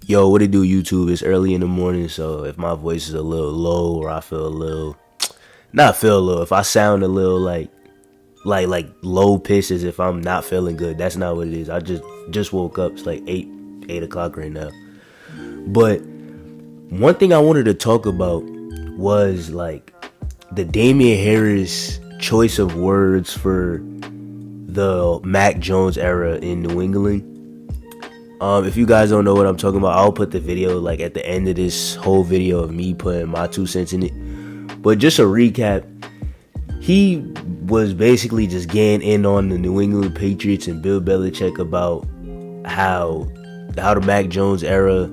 Yo, what it do, YouTube? It's early in the morning, so if my voice is a little low or I feel a little, not feel a little, if I sound a little like low pitch as if I'm not feeling good, that's not what it is. I just woke up. It's like 8 o'clock right now. But one thing I wanted to talk about was like the Damien Harris choice of words for the Mac Jones era in New England. If you guys don't know what I'm talking about, I'll put the video like at the end of this whole video of me putting my 2 cents in it. But just a recap, he was basically just getting in on the New England Patriots and Bill Belichick about how the Mac Jones era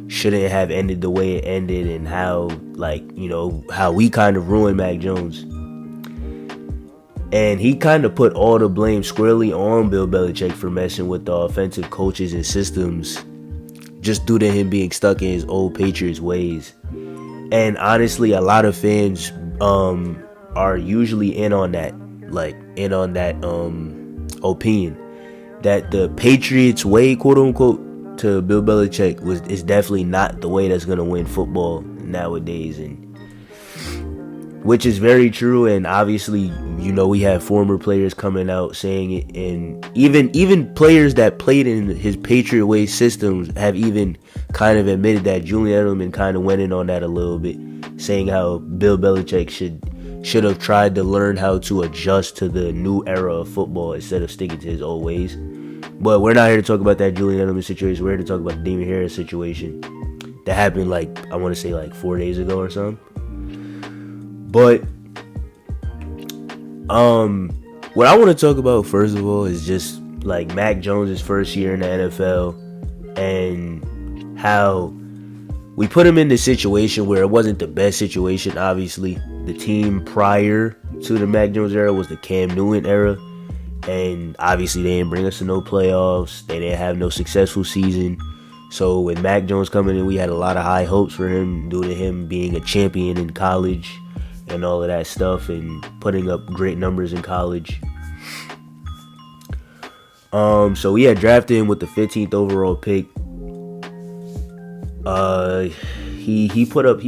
shouldn't have ended the way it ended, and how how we kind of ruined Mac Jones. And he kind of put all the blame squarely on Bill Belichick for messing with the offensive coaches and systems, just due to him being stuck in his old Patriots ways. And honestly, a lot of fans are usually in on that opinion that the Patriots way, quote unquote, to Bill Belichick is definitely not the way that's gonna win football nowadays, and which is very true. And obviously, we have former players coming out saying it, and even players that played in his Patriot way systems have even kind of admitted that. Julian Edelman kind of went in on that a little bit, saying how Bill Belichick should have tried to learn how to adjust to the new era of football instead of sticking to his old ways. But we're not here to talk about that Julian Edelman situation. We're here to talk about the Damien Harris situation that happened I want to say 4 days ago or something. But what I want to talk about first of all is just Mac Jones' first year in the NFL, and how we put him in this situation where it wasn't the best situation. Obviously, the team prior to the Mac Jones era was the Cam Newton era, and obviously they didn't bring us to no playoffs. They didn't have no successful season. So with Mac Jones coming in, we had a lot of high hopes for him due to him being a champion in college and all of that stuff, and putting up great numbers in college. So we had drafted him with the 15th overall pick. He put up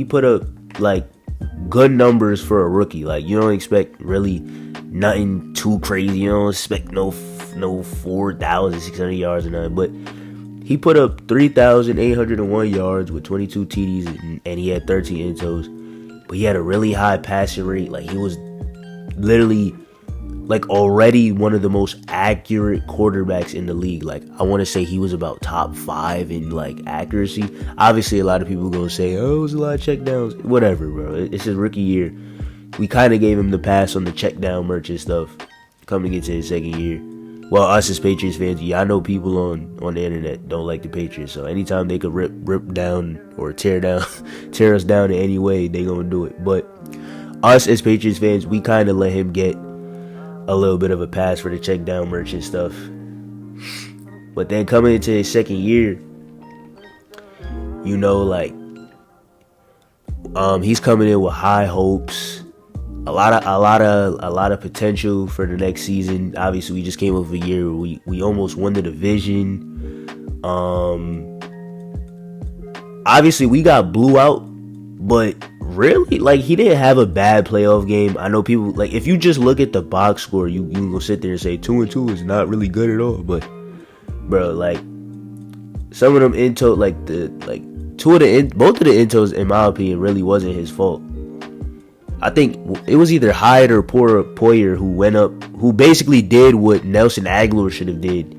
good numbers for a rookie. You don't expect really nothing too crazy. You don't expect no 4,600 yards or nothing, but he put up 3,801 yards with 22 TDs, and he had 13 end-toes. But he had a really high passing rate. He was literally already one of the most accurate quarterbacks in the league. I want to say he was about top 5 in accuracy. Obviously, a lot of people gonna say, "Oh, it was a lot of checkdowns." Whatever, bro. It's his rookie year. We kind of gave him the pass on the checkdown merch and stuff coming into his second year. Well, us as Patriots fans, I know people on the internet don't like the Patriots, so anytime they could rip down or tear us down in any way, they gonna do it. But us as Patriots fans, we kind of let him get a little bit of a pass for the check down merch and stuff. But then coming into his second year, he's coming in with high hopes. A lot of potential for the next season. Obviously, we just came off a year where we almost won the division. Obviously, we got blew out, but really, he didn't have a bad playoff game. I know people if you just look at the box score, you can go sit there and say 2-2 is not really good at all. But bro, some of them into both of the intos, in my opinion, really wasn't his fault. I think it was either Hyde or Poyer who went up, who basically did what Nelson Aguilar should have did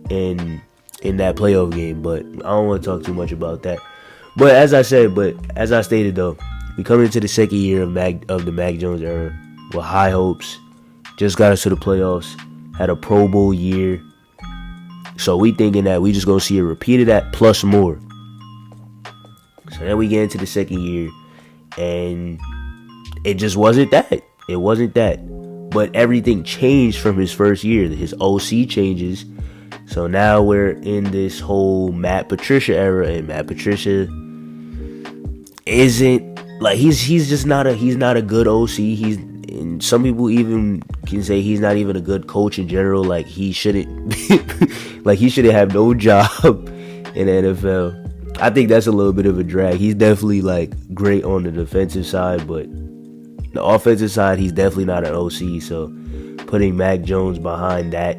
in that playoff game. But I don't want to talk too much about that. But as I stated though, we come into the second year of the Mac Jones era with high hopes. Just got us to the playoffs, had a Pro Bowl year. So we thinking that we just gonna see a repeat of that plus more. So then we get into the second year, and it just wasn't that. It wasn't that. But everything changed from his first year. His OC changes. So now we're in this whole Matt Patricia era, and Matt Patricia isn't he's not a good OC. And some people even can say he's not even a good coach in general. He shouldn't he shouldn't have no job in the NFL. I think that's a little bit of a drag. He's definitely like great on the defensive side, but the offensive side, he's definitely not an OC. So putting Mac Jones behind that,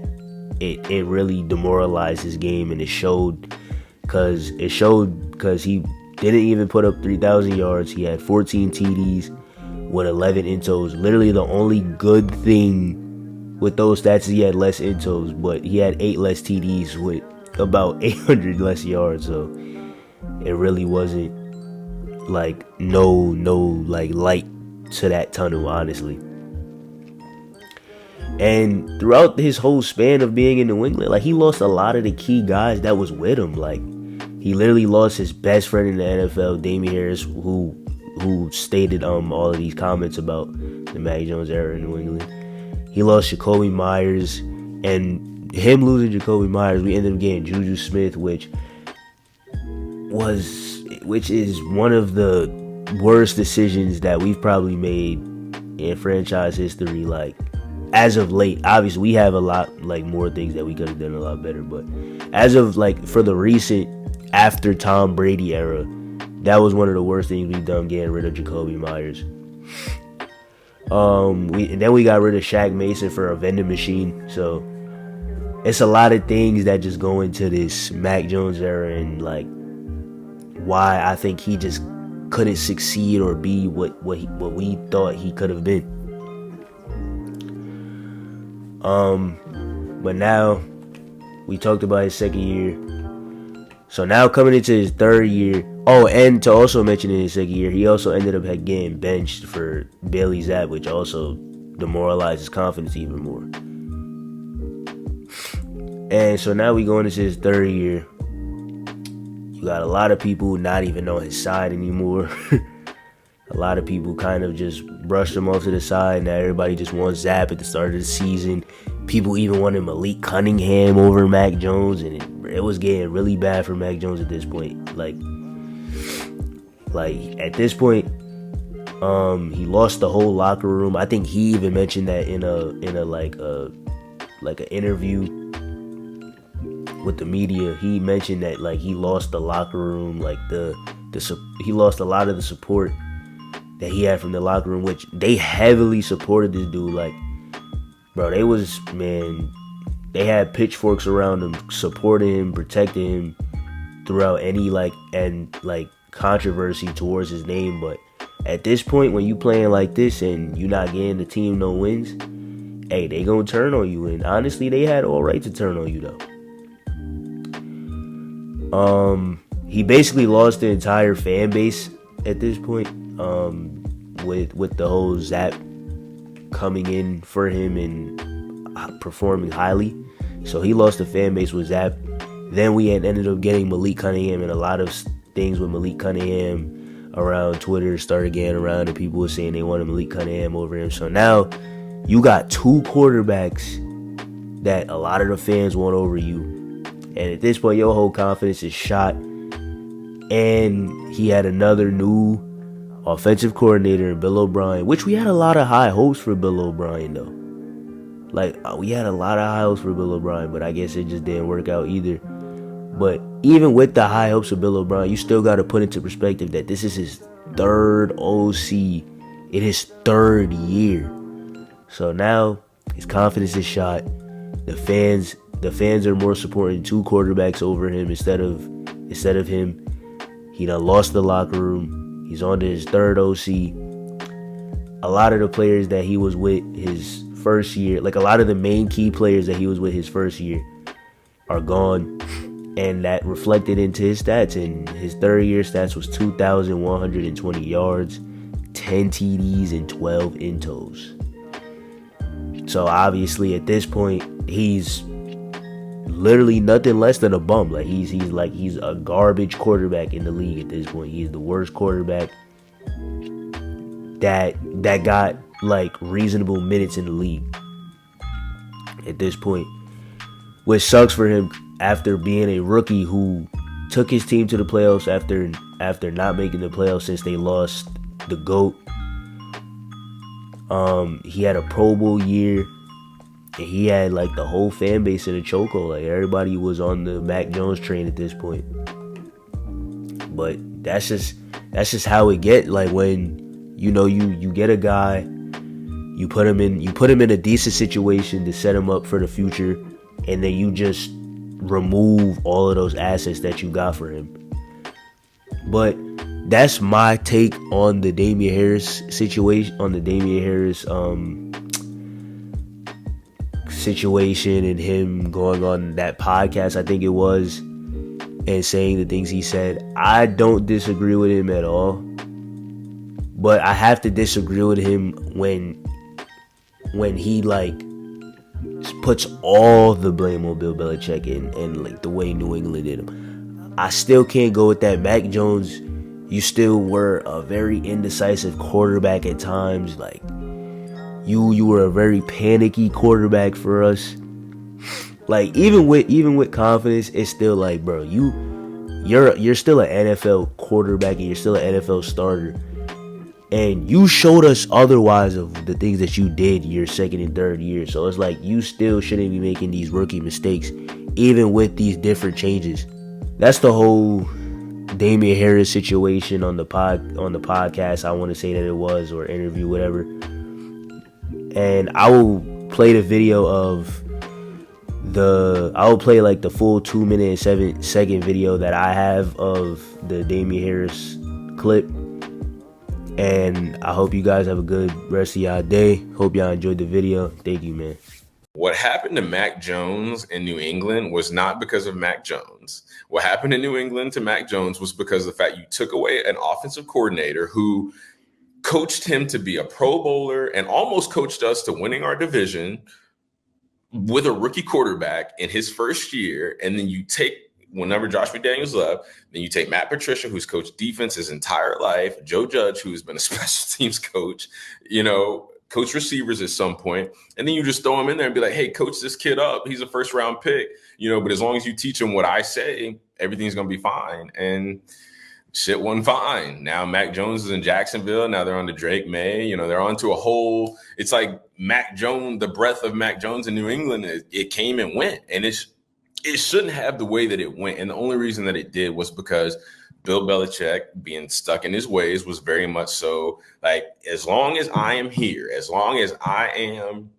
it really demoralized his game, and it showed because he didn't even put up 3,000 yards. He had 14 TDs with 11 intos. Literally the only good thing with those stats is he had less intos, but he had 8 less TDs with about 800 less yards. So it really wasn't like no like light to that tunnel, honestly. And throughout his whole span of being in New England, like, he lost a lot of the key guys that was with him. Like, he literally lost his best friend in the NFL, Damien Harris, who stated all of these comments about the Mac Jones era in New England. He lost Jacoby Myers, and him losing Jacoby Myers, we ended up getting Juju Smith, which is one of the worst decisions that we've probably made in franchise history. Like, as of late, obviously we have a lot like more things that we could have done a lot better, but as of like for the recent after Tom Brady era, that was one of the worst things we've done, getting rid of Jacoby Myers. Then we got rid of Shaq Mason for a vending machine. So it's a lot of things that just go into this Mac Jones era, and like why I think he just couldn't succeed or be what we thought he could have been. But now we talked about his second year. So now coming into his third year. Oh, and to also mention, in his second year, he also ended up getting benched for Bailey Zapp, which also demoralized his confidence even more. And so now we going into his third year. You got a lot of people not even on his side anymore. A lot of people kind of just brushed him off to the side. Now everybody just wants Zapp at the start of the season. People even wanted Malik Cunningham over Mac Jones, and it was getting really bad for Mac Jones at this point. Like at this point, he lost the whole locker room. I think he even mentioned that in a like an interview with the media. He mentioned that like he lost the locker room, like he lost a lot of the support that he had from the locker room, which they heavily supported this dude. Like, bro, they had pitchforks around him, supporting him, protecting him throughout any controversy towards his name. But at this point, when you playing like this and you not getting the team no wins, hey, they gonna turn on you. And honestly, they had all right to turn on you though. He basically lost the entire fan base at this point. With the whole Zapp coming in for him and performing highly. So he lost the fan base with Zapp. Then we had ended up getting Malik Cunningham, and a lot of things with Malik Cunningham around Twitter started getting around, and people were saying they wanted Malik Cunningham over him. So now you got two quarterbacks that a lot of the fans want over you. And at this point, your whole confidence is shot. And he had another new offensive coordinator in Bill O'Brien, which we had a lot of high hopes for Bill O'Brien though. We had a lot of high hopes for Bill O'Brien, but I guess it just didn't work out either. But even with the high hopes of Bill O'Brien, you still got to put into perspective that this is his third OC in his third year. So now his confidence is shot. The fans are more supporting two quarterbacks over him instead of him. He done lost the locker room. He's on to his third OC. A lot of the players that he was with his first year, like a lot of the main key players that he was with his first year, are gone. And that reflected into his stats. And his third year stats was 2,120 yards, 10 TDs, and 12 intos. So obviously at this point, he's literally nothing less than a bum. Like he's a garbage quarterback in the league at this point. He's the worst quarterback that got like reasonable minutes in the league at this point, which sucks for him after being a rookie who took his team to the playoffs after not making the playoffs since they lost the GOAT. He had a Pro Bowl year. And he had like the whole fan base in a chokehold. Like everybody was on the Mac Jones train at this point. but that's just how it get. Like when you get a guy, you put him in a decent situation to set him up for the future, and then you just remove all of those assets that you got for him. But that's my take on the Damien Harris situation, situation, and him going on that podcast, I think it was, and saying the things he said. I don't disagree with him at all, but I have to disagree with him when he like puts all the blame on Bill Belichick and like the way New England did him. I still can't go with that. Mac Jones, you still were a very indecisive quarterback at times. Like you were a very panicky quarterback for us. Like even with confidence, it's still like, bro, you're still an NFL quarterback and you're still an NFL starter. And you showed us otherwise of the things that you did your second and third year. So it's like you still shouldn't be making these rookie mistakes, even with these different changes. That's the whole Damien Harris situation on the podcast. I want to say that it was, or interview, whatever. And I will play the video of like the full 2 minute and 7 second video that I have of the Damien Harris clip. And I hope you guys have a good rest of y'all day. Hope y'all enjoyed the video. Thank you, man. What happened to Mac Jones in New England was not because of Mac Jones. What happened in New England to Mac Jones was because of the fact you took away an offensive coordinator who coached him to be a Pro Bowler and almost coached us to winning our division with a rookie quarterback in his first year. And then you take, whenever Josh McDaniels left, then you take Matt Patricia, who's coached defense his entire life, Joe Judge, who's been a special teams coach, coach receivers at some point, and then you just throw him in there and be like, hey, coach this kid up. He's a first round pick, but as long as you teach him what I say, everything's going to be fine. And shit wasn't fine. Now Mac Jones is in Jacksonville. Now they're on to Drake May. They're on to a whole, it's like Mac Jones, the breath of Mac Jones in New England, it came and went. And it shouldn't have the way that it went. And the only reason that it did was because Bill Belichick, being stuck in his ways, was very much so like, as long as I am here, as long as I am,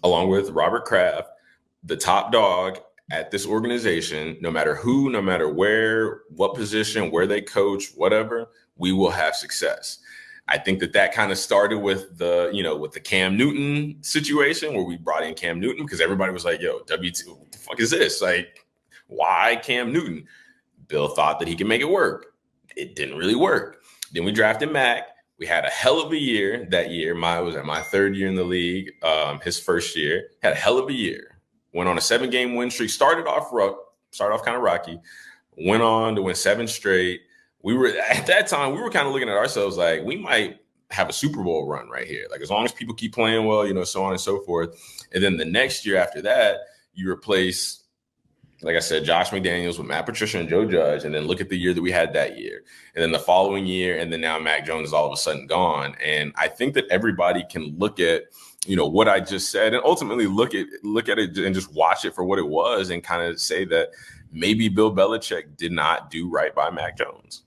along with Robert Kraft, the top dog at this organization, no matter who, no matter where, what position, where they coach, whatever, we will have success. I think that kind of started with the Cam Newton situation, where we brought in Cam Newton because everybody was like, yo, W2, what the fuck is this? Like, why Cam Newton? Bill thought that he could make it work. It didn't really work. Then we drafted Mac. We had a hell of a year that year. I was at my third year in the league. His first year, had a hell of a year. Went on a 7-game win streak. Started off kind of rocky. Went on to win 7 straight. At that time, we were kind of looking at ourselves like we might have a Super Bowl run right here. Like, as long as people keep playing well, so on and so forth. And then the next year after that, you replace, like I said, Josh McDaniels with Matt Patricia and Joe Judge, and then look at the year that we had that year. And then the following year, and then now Mac Jones is all of a sudden gone. And I think that everybody can look at, what I just said, and ultimately look at it and just watch it for what it was, and kind of say that maybe Bill Belichick did not do right by Mac Jones.